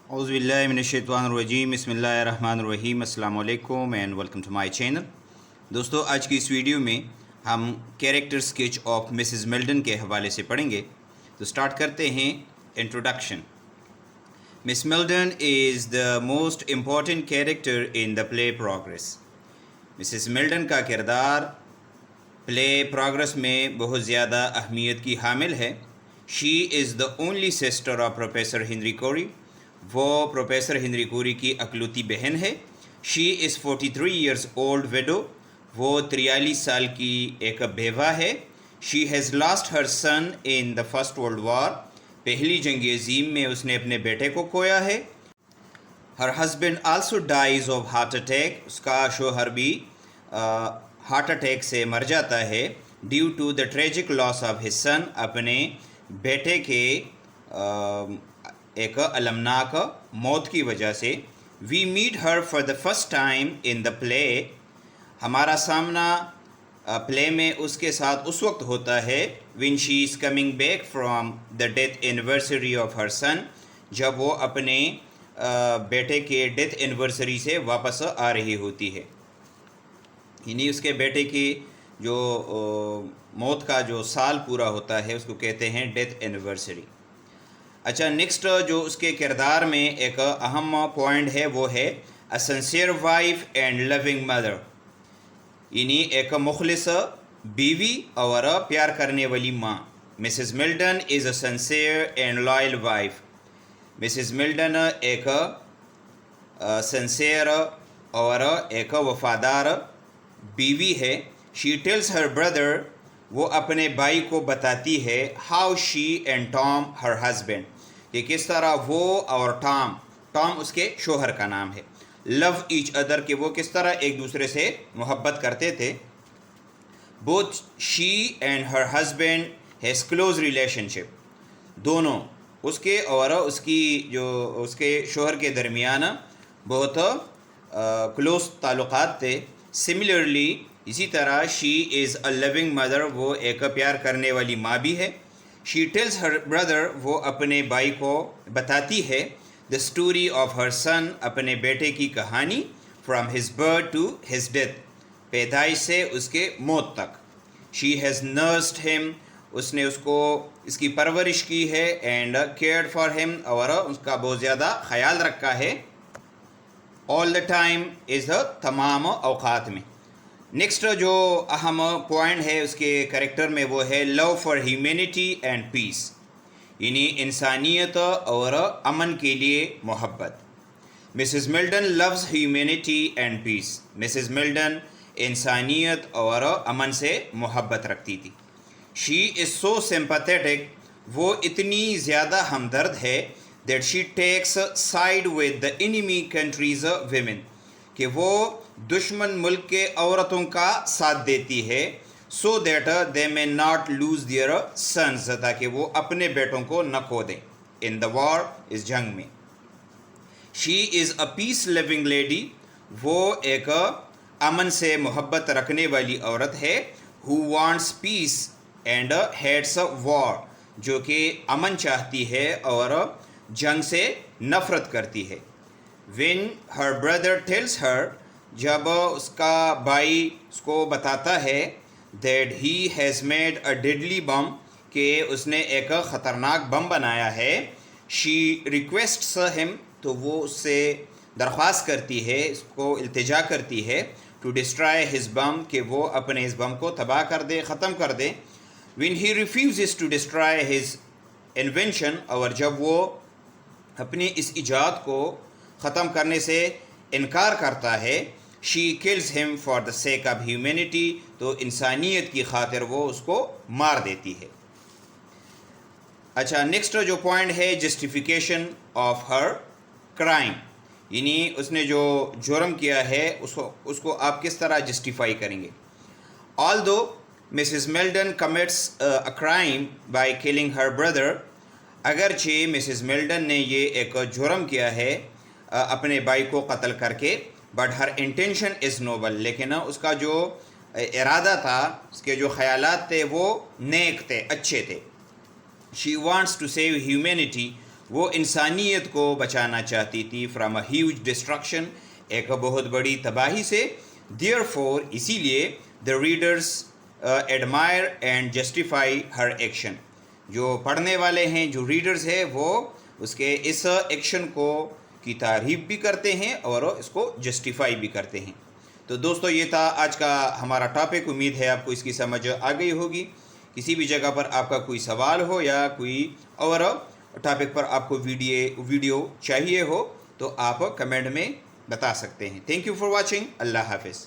اعوذ باللہ من الشیطان الرجیم بسم اللہ الرحمن الرحیم السلام علیکم and welcome to my channel. دوستو آج کی اس ویڈیو میں ہم character sketch of Mrs Meldon کے حوالے سے پڑھیں گے. تو سٹارٹ کرتے ہیں. Introduction. Miss Meldon is the most important character in the play Progress. Mrs Meldon کا کردار پلے پروگریس میں بہت زیادہ اہمیت کی حامل ہے. She is the only sister of professor Henry Corrie. وہ پروفیسر ہنری کوری کی اکلوتی بہن ہے. She is 43 years old widow. وہ 43 سال کی ایک بیوہ ہے. She has lost her son in the first world war. پہلی جنگ عظیم میں اس نے اپنے بیٹے کو کھویا ہے. Her husband also dies of heart attack. اس کا شوہر بھی ہارٹ اٹیک سے مر جاتا ہے. Due to the tragic loss of his son. اپنے بیٹے کے ایک المناک موت کی وجہ سے. We met her for the first time in the play. ہمارا سامنا پلے میں اس کے ساتھ اس وقت ہوتا ہے when she is coming back from the death anniversary of her son. جب وہ اپنے بیٹے کے ڈیتھ اینیورسری سے واپس آ رہی ہوتی ہے. یعنی اس کے بیٹے کی جو موت کا جو سال پورا ہوتا ہے اس کو کہتے ہیں ڈیتھ اینیورسری. اچھا، نیکسٹ جو اس کے کردار میں ایک اہم پوائنٹ ہے وہ ہے a sincere wife and loving mother. یعنی ایک مخلص بیوی اور پیار کرنے والی ماں. Mrs Mildon is a sincere and loyal wife. Mrs Mildon ایک سنسیئر اور ایک وفادار بیوی ہے. She tells her brother. وہ اپنے بھائی کو بتاتی ہے how she and Tom her husband. کہ کس طرح وہ اور ٹام اس کے شوہر کا نام ہے. Love each other. کہ وہ کس طرح ایک دوسرے سے محبت کرتے تھے. Both she and her husband has close relationship. دونوں اس کے اور اس کی جو اس کے شوہر کے درمیان بہت کلوز تعلقات تھے. سملرلی اسی طرح شی از اے لونگ مدر. وہ ایک پیار کرنے والی ماں بھی ہے. She tells her brother. وہ اپنے بھائی کو بتاتی ہے دا اسٹوری آف ہر سن. اپنے بیٹے کی کہانی. From his birth to his death. پیدائش سے اس کے موت تک. شی ہیز نرسڈ ہم. اس نے اس کی پرورش کی ہے. اینڈ کیئرڈ فار ہم. اور اس کا بہت زیادہ خیال رکھا ہے. آل دا ٹائم از تمام اوقات میں. نیکسٹ جو اہم پوائنٹ ہے اس کے کریکٹر میں وہ ہے love for humanity and peace. یعنی انسانیت اور امن کے لیے محبت. Mrs Mildon loves humanity and peace. Mrs Mildon انسانیت اور امن سے محبت رکھتی تھی. She is so sympathetic. وہ اتنی زیادہ ہمدرد ہے that she takes side with the enemy countries women. کہ وہ دشمن ملک کے عورتوں کا ساتھ دیتی ہے. سو دیٹ دے میں ناٹ لوز دیئر سنز. تاکہ وہ اپنے بیٹوں کو نہ کھو دیں ان دا وار. اس جنگ میں. She is a peace loving lady. وہ ایک امن سے محبت رکھنے والی عورت ہے. Who wants peace and hates war. جو کہ امن چاہتی ہے اور جنگ سے نفرت کرتی ہے. when her brother tells her. جب اس کا بھائی اس کو بتاتا ہے that he has made a deadly bomb. کہ اس نے ایک خطرناک بم بنایا ہے. she requests him. تو وہ اس سے درخواست کرتی ہے, اس کو التجا کرتی ہے to destroy his bomb. کہ وہ اپنے اس بم کو تباہ کر دے, ختم کر دے. when he refuses to destroy his invention. اور جب وہ اپنی اس ایجاد کو ختم کرنے سے انکار کرتا ہے. شی کلز ہم for the sake of humanity. تو انسانیت کی خاطر وہ اس کو مار دیتی ہے. اچھا، نیکسٹ جو پوائنٹ ہے جسٹیفیکیشن آف ہر کرائم. یعنی اس نے جو جرم کیا ہے اس کو آپ کس طرح جسٹیفائی کریں گے. Although Mrs Mildon commits a crime by killing her brother. اگرچہ مسز ملڈن نے یہ ایک جرم کیا ہے اپنے بھائی کو قتل کر کے. But Hare intention is Nobel. لیکن اس کا جو ارادہ تھا, اس کے جو خیالات تھے وہ نیک تھے, اچھے تھے. She wants to save humanity. وہ انسانیت کو بچانا چاہتی تھی فرام اے ہیوج ڈسٹرکشن، ایک بہت بڑی تباہی سے. دیئر فور اسی لیے the readers admirer and justify Hare action, جو پڑھنے والے ہیں، جو ریڈرز ہیں، وہ اس کے اس ایکشن کو کی تعریف بھی کرتے ہیں اور اس کو جسٹیفائی بھی کرتے ہیں. تو دوستو یہ تھا آج کا ہمارا ٹاپک. امید ہے آپ کو اس کی سمجھ آ گئی ہوگی. کسی بھی جگہ پر آپ کا کوئی سوال ہو یا کوئی اور ٹاپک پر آپ کو ویڈیو چاہیے ہو تو آپ کمنٹ میں بتا سکتے ہیں. Thank you for watching. Allah حافظ.